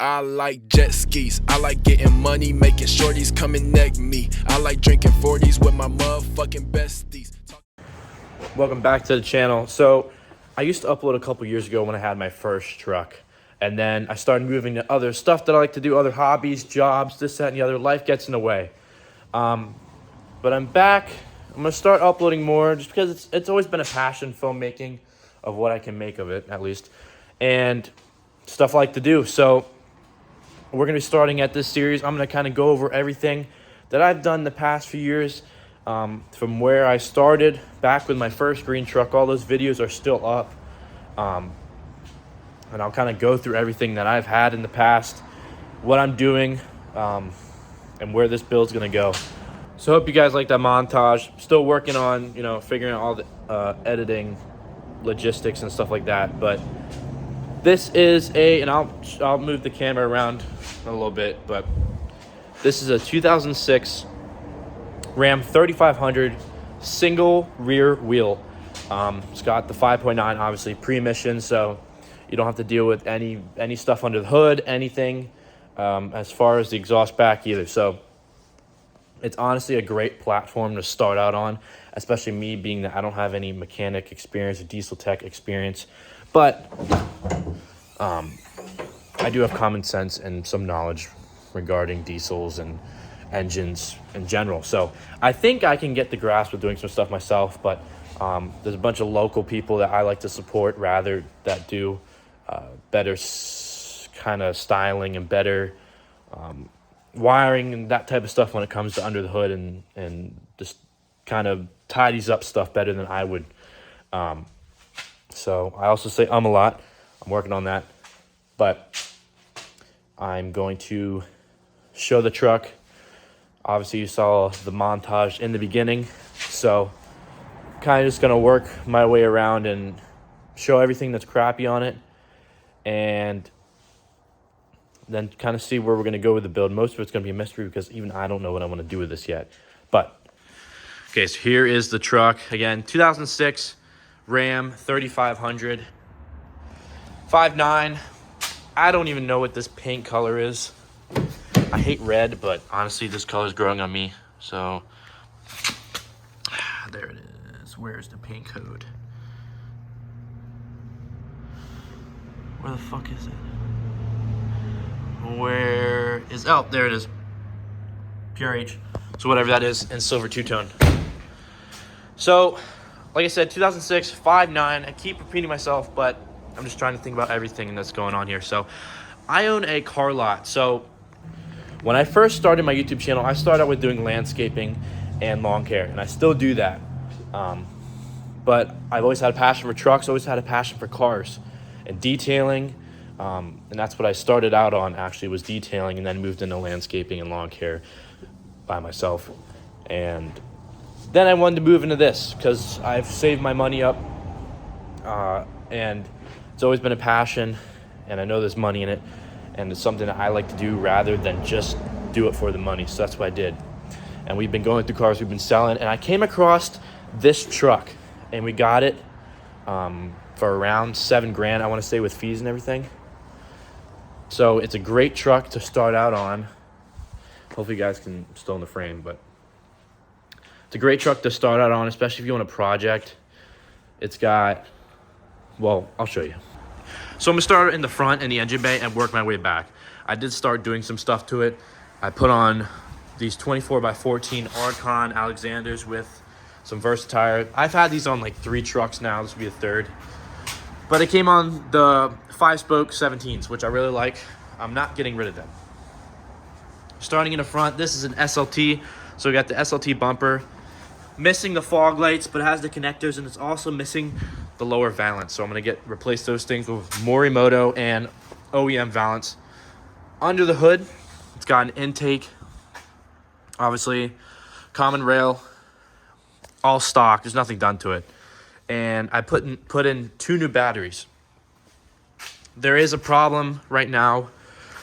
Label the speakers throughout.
Speaker 1: I like jet skis. I like getting money, making shorties come and neg me. I like drinking 40s with my motherfucking besties.
Speaker 2: Welcome back to the channel. So I used to upload a couple years ago when I had my first truck. And then I started moving to other stuff that I like to do, other hobbies, jobs, this, that, and the other. Life gets in the way. But I'm back. I'm going to start uploading more just because it's always been a passion, filmmaking, of what I can make of it, at least. And stuff I like to do. So we're going to be starting at this series. I'm going to kind of go over everything that I've done the past few years. From where I started back with my first green truck. All those videos are still up. And I'll kind of go through everything that I've had in the past, what I'm doing, and where this build's going to go. So I hope you guys like that montage. Still working on, figuring out all the editing, logistics, and stuff like that. But this is and I'll move the camera around a little bit, but this is a 2006 Ram 3500 single rear wheel. It's got the 5.9, obviously pre-emission, so you don't have to deal with any stuff under the hood, anything as far as the exhaust back either. So it's honestly a great platform to start out on, especially me being that I don't have any mechanic experience or diesel tech experience, but I do have common sense and some knowledge regarding diesels and engines in general. So I think I can get the grasp of doing some stuff myself, but there's a bunch of local people that I like to support rather that do better kind of styling and better wiring and that type of stuff when it comes to under the hood and just kind of tidies up stuff better than I would. So I also say a lot. I'm working on that, but I'm going to show the truck. Obviously, you saw the montage in the beginning, so kind of just going to work my way around and show everything that's crappy on it, and then kind of see where we're going to go with the build. Most of it's going to be a mystery because even I don't know what I want to do with this yet. But, okay, so here is the truck. Again, 2006 Ram 3500, 5.9. I don't even know what this paint color is. I hate red, but honestly, this color is growing on me. So, there it is. Where's the paint code? Where the fuck is it? Oh, there it is. Pure H. So whatever that is, in silver two-tone. So, like I said, 2006, 5.9. I keep repeating myself, but I'm just trying to think about everything that's going on here. So, I own a car lot. So, when I first started my YouTube channel, I started out with doing landscaping and lawn care, and I still do that. But I've always had a passion for trucks, always had a passion for cars and detailing, and that's what I started out on, actually, was detailing, and then moved into landscaping and lawn care by myself. And then I wanted to move into this because I've saved my money up, and it's always been a passion, and I know there's money in it. And it's something that I like to do rather than just do it for the money. So that's what I did. And we've been going through cars, we've been selling. And I came across this truck. And we got it for around $7,000, I want to say, with fees and everything. So it's a great truck to start out on. Hopefully you guys can still in the frame. But it's a great truck to start out on, especially if you want a project. It's got, well, I'll show you. So I'm going to start in the front in the engine bay and work my way back. I did start doing some stuff to it. I put on these 24x14 Archon Alexanders with some Versatire. I've had these on like 3 trucks now. This will be the 3rd. But it came on the 5-spoke 17s, which I really like. I'm not getting rid of them. Starting in the front, this is an SLT. So we got the SLT bumper. Missing the fog lights, but it has the connectors, and it's also missing the lower valance. So I'm going to replace those things with Morimoto and OEM valance. Under the hood, it's got an intake, obviously, common rail, all stock. There's nothing done to it. And I put in 2 new batteries. There is a problem right now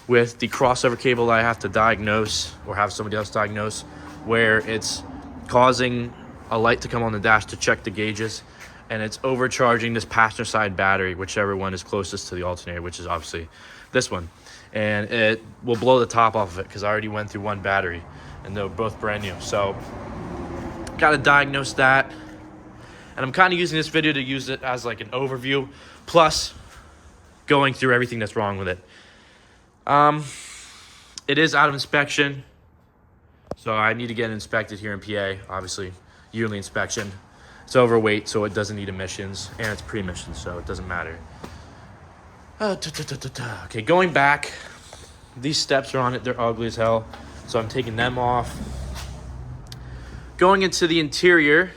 Speaker 2: with the crossover cable that I have to diagnose or have somebody else diagnose, where it's causing a light to come on the dash to check the gauges. and it's overcharging this passenger side battery, whichever one is closest to the alternator, which is obviously this one. And it will blow the top off of it because I already went through one battery and they're both brand new. So got to diagnose that. And I'm kind of using this video to use it as like an overview, plus going through everything that's wrong with it. It is out of inspection, so I need to get it inspected here in PA, obviously, yearly inspection. It's overweight, so it doesn't need emissions, and it's pre-emissions, so it doesn't matter. Okay, going back, these steps are on it. They're ugly as hell, so I'm taking them off. Going into the interior,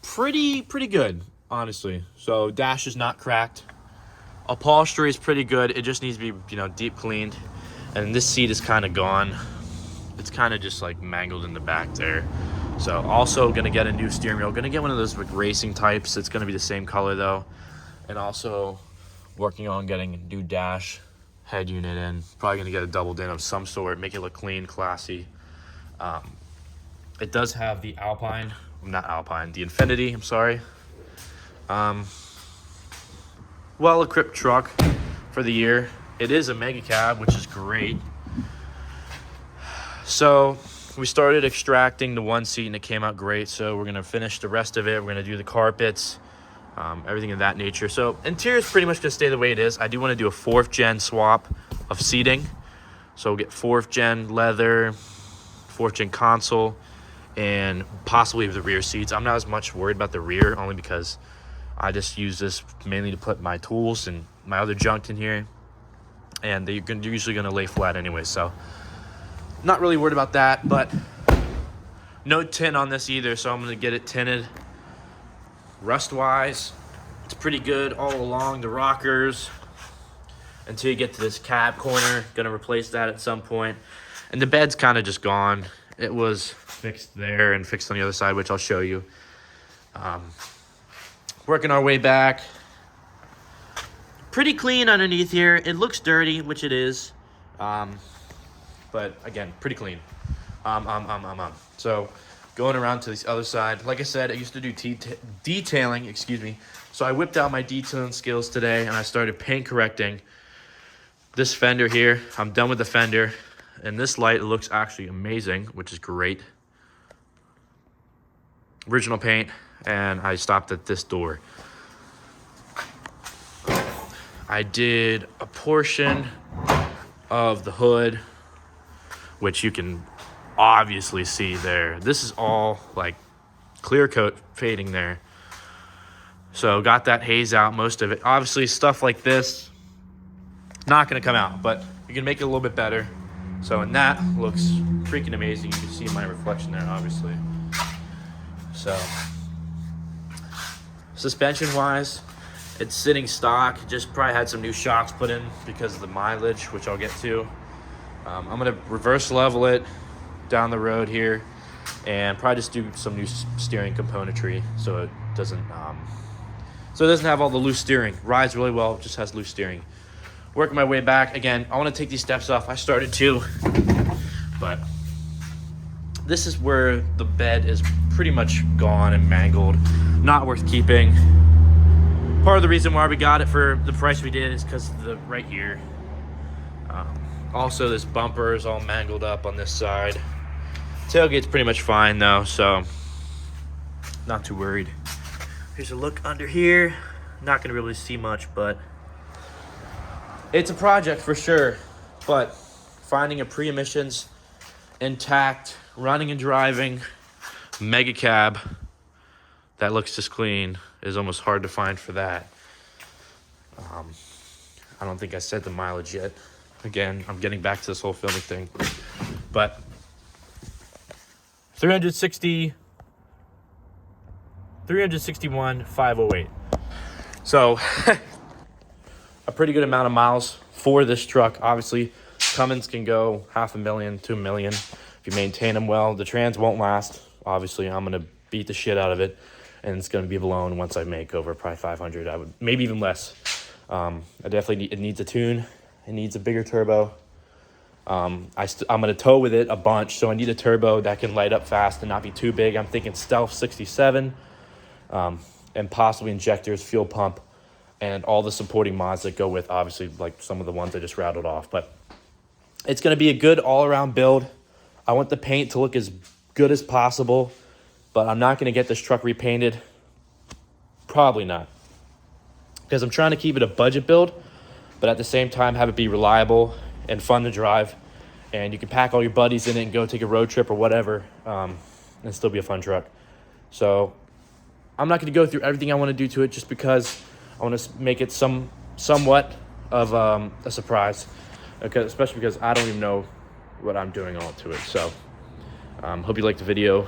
Speaker 2: pretty good, honestly. So dash is not cracked. Upholstery is pretty good. It just needs to be, deep cleaned. And this seat is kind of gone. It's kind of just like mangled in the back there. So also gonna get a new steering wheel. Gonna get one of those like racing types. It's gonna be the same color though. And also working on getting a new dash head unit in. Probably gonna get a double din of some sort. Make it look clean, classy. It does have the Alpine. Not Alpine. The Infinity. I'm sorry. Well-equipped truck for the year. It is a megacab, which is great. So we started extracting the one seat and it came out great. So we're gonna finish the rest of it. We're gonna do the carpets, everything of that nature. So interior is pretty much gonna stay the way it is. I do want to do a 4th gen swap of seating. So we'll get 4th gen leather, 4th gen console, and possibly the rear seats. I'm not as much worried about the rear, only because I just use this mainly to put my tools and my other junk in here. And they're usually going to lay flat anyway, so not really worried about that. But no tint on this either, so I'm going to get it tinted. Rust-wise, it's pretty good all along the rockers until you get to this cab corner. Going to replace that at some point. And the bed's kind of just gone. It was fixed there and fixed on the other side, which I'll show you. Working our way back. Pretty clean underneath here. It looks dirty, which it is. But again, pretty clean. So going around to this other side. Like I said, I used to do detailing, excuse me. So I whipped out my detailing skills today and I started paint correcting this fender here. I'm done with the fender. And this light, it looks actually amazing, which is great. Original paint. And I stopped at this door. I did a portion of the hood, which you can obviously see there. This is all like clear coat fading there. So got that haze out, most of it. Obviously stuff like this, not gonna come out, but you can make it a little bit better. So, and that looks freaking amazing. You can see my reflection there, obviously. So, suspension-wise, it's sitting stock. Just probably had some new shocks put in because of the mileage, which I'll get to. I'm gonna reverse level it down the road here, and probably just do some new steering componentry so it doesn't have all the loose steering. Rides really well, just has loose steering. Working my way back again. I want to take these steps off. I started to, but this is where the bed is pretty much gone and mangled. Not worth keeping. Part of the reason why we got it for the price we did is because of the right here. Also, this bumper is all mangled up on this side. Tailgate's pretty much fine though, so not too worried. Here's a look under here. Not gonna really see much, but it's a project for sure. But finding a pre-emissions, intact, running and driving mega cab that looks this clean is almost hard to find for that. I don't think I said the mileage yet. Again, I'm getting back to this whole filming thing. But 361,508. So a pretty good amount of miles for this truck. Obviously, Cummins can go 500,000 to 1 million if you maintain them well. The trans won't last. Obviously, I'm gonna beat the shit out of it, and it's gonna be blown once I make over probably 500. I would maybe even less. It needs a tune. It needs a bigger turbo. I'm gonna tow with it a bunch, so I need a turbo that can light up fast and not be too big. I'm thinking Stealth 67. and possibly injectors, fuel pump, and all the supporting mods that go with, obviously, like some of the ones I just rattled off. But it's going to be a good all-around build. I want the paint to look as good as possible, but I'm not going to get this truck repainted. Probably not. Because I'm trying to keep it a budget build, but at the same time have it be reliable and fun to drive. And you can pack all your buddies in it and go take a road trip or whatever, and still be a fun truck. So I'm not going to go through everything I want to do to it just because I want to make it somewhat of a surprise. Especially because I don't even know what I'm doing all to it. So hope you liked the video.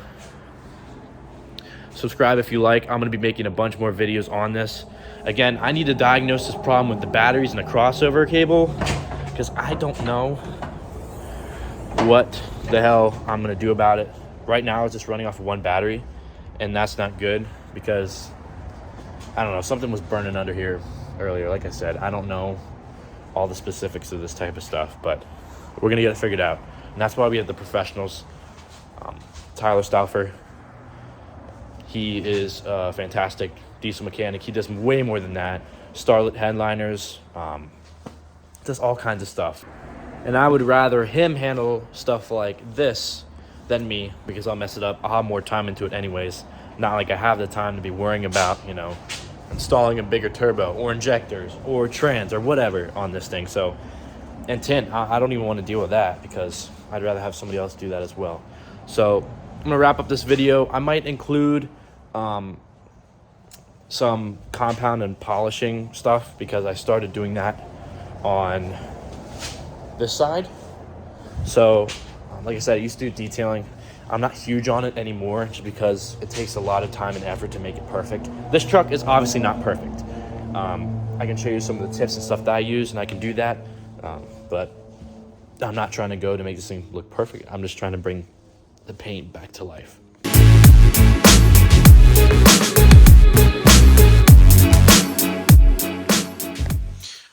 Speaker 2: Subscribe if you like. I'm going to be making a bunch more videos on this. Again, I need to diagnose this problem with the batteries and the crossover cable, because I don't know what the hell I'm going to do about it. Right now it's just running off of one battery, and that's not good because, I don't know, something was burning under here earlier. Like I said, I don't know all the specifics of this type of stuff, but we're going to get it figured out. And that's why we have the professionals. Tyler Stauffer, he is a fantastic diesel mechanic. He does way more than that. Starlit headliners, does all kinds of stuff. And I would rather him handle stuff like this than me, because I'll mess it up. I'll have more time into it anyways. Not like I have the time to be worrying about, installing a bigger turbo or injectors or trans or whatever on this thing. So, and tint, I don't even want to deal with that because I'd rather have somebody else do that as well. So I'm going to wrap up this video. I might include some compound and polishing stuff because I started doing that on this side. So like I said, I used to do detailing. I'm not huge on it anymore just because it takes a lot of time and effort to make it perfect. This truck is obviously not perfect. I can show you some of the tips and stuff that I use, and I can do that. But I'm not trying to go to make this thing look perfect. I'm just trying to bring the paint back to life.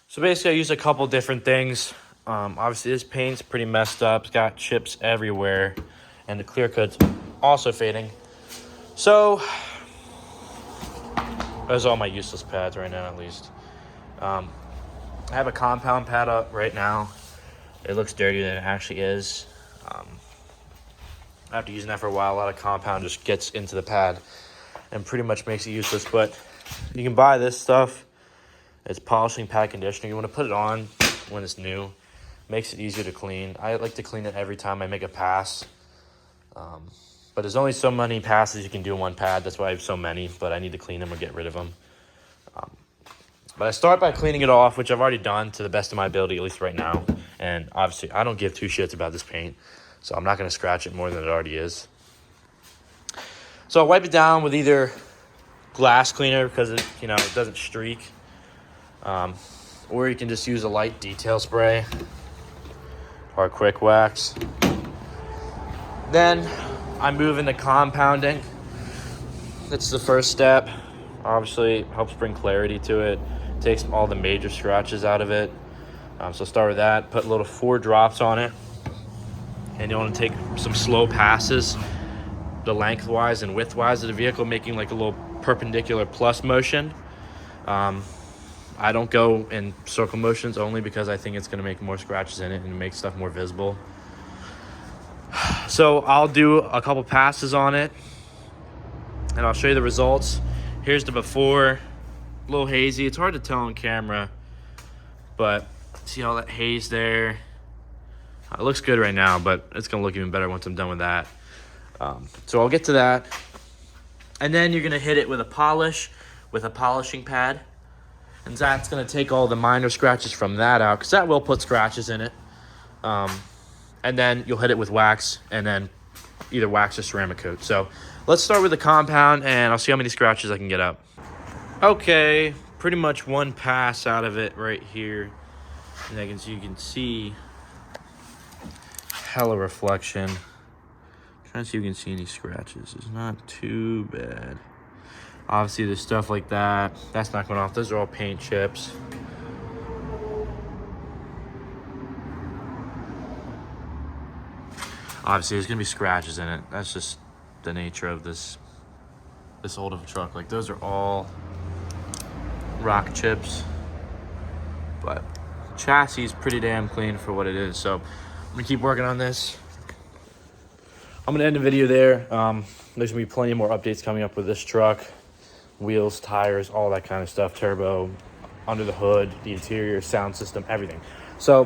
Speaker 2: So basically I use a couple different things. Obviously this paint's pretty messed up. It's got chips everywhere, and the clear coat's also fading. So those are all my useless pads right now, at least. I have a compound pad up right now. It looks dirtier than it actually is. After using that for a while, a lot of compound just gets into the pad and pretty much makes it useless. But you can buy this stuff. It's polishing pad conditioner. You want to put it on when it's new. Makes it easier to clean. I like to clean it every time I make a pass. But there's only so many passes you can do in one pad. That's why I have so many, but I need to clean them or get rid of them. But I start by cleaning it off, which I've already done to the best of my ability, at least right now. And obviously, I don't give two shits about this paint, so I'm not going to scratch it more than it already is. So I wipe it down with either glass cleaner because it doesn't streak, or you can just use a light detail spray or a quick wax. Then I move into compounding. That's the first step. Obviously, it helps bring clarity to it. Takes all the major scratches out of it. So start with that. Put a little 4 drops on it. And you want to take some slow passes, the lengthwise and widthwise of the vehicle, making like a little perpendicular plus motion. I don't go in circle motions only because I think it's going to make more scratches in it and make stuff more visible. So I'll do a couple passes on it and I'll show you the results. Here's the before. A little hazy. It's hard to tell on camera, but see all that haze there? It looks good right now, but it's going to look even better once I'm done with that. So I'll get to that. And then you're going to hit it with a polish, with a polishing pad. And that's going to take all the minor scratches from that out, because that will put scratches in it. And then you'll hit it with wax, and then either wax or ceramic coat. So let's start with the compound, and I'll see how many scratches I can get up. Okay, pretty much one pass out of it right here. And you can see hella reflection. Trying to see if you can see any scratches. It's not too bad. Obviously, there's stuff like that. That's not going off. Those are all paint chips. Obviously, there's going to be scratches in it. That's just the nature of this this old of a truck. Like, those are all rock chips. But chassis is pretty damn clean for what it is. So I'm gonna keep working on this. I'm gonna end the video there. There's gonna be plenty more updates coming up with this truck. Wheels, tires, all that kind of stuff. Turbo, under the hood, the interior, sound system, everything. So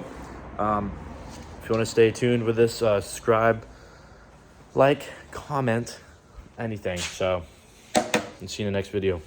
Speaker 2: if you want to stay tuned with this, subscribe, like, comment, anything. So, and see you in the next video.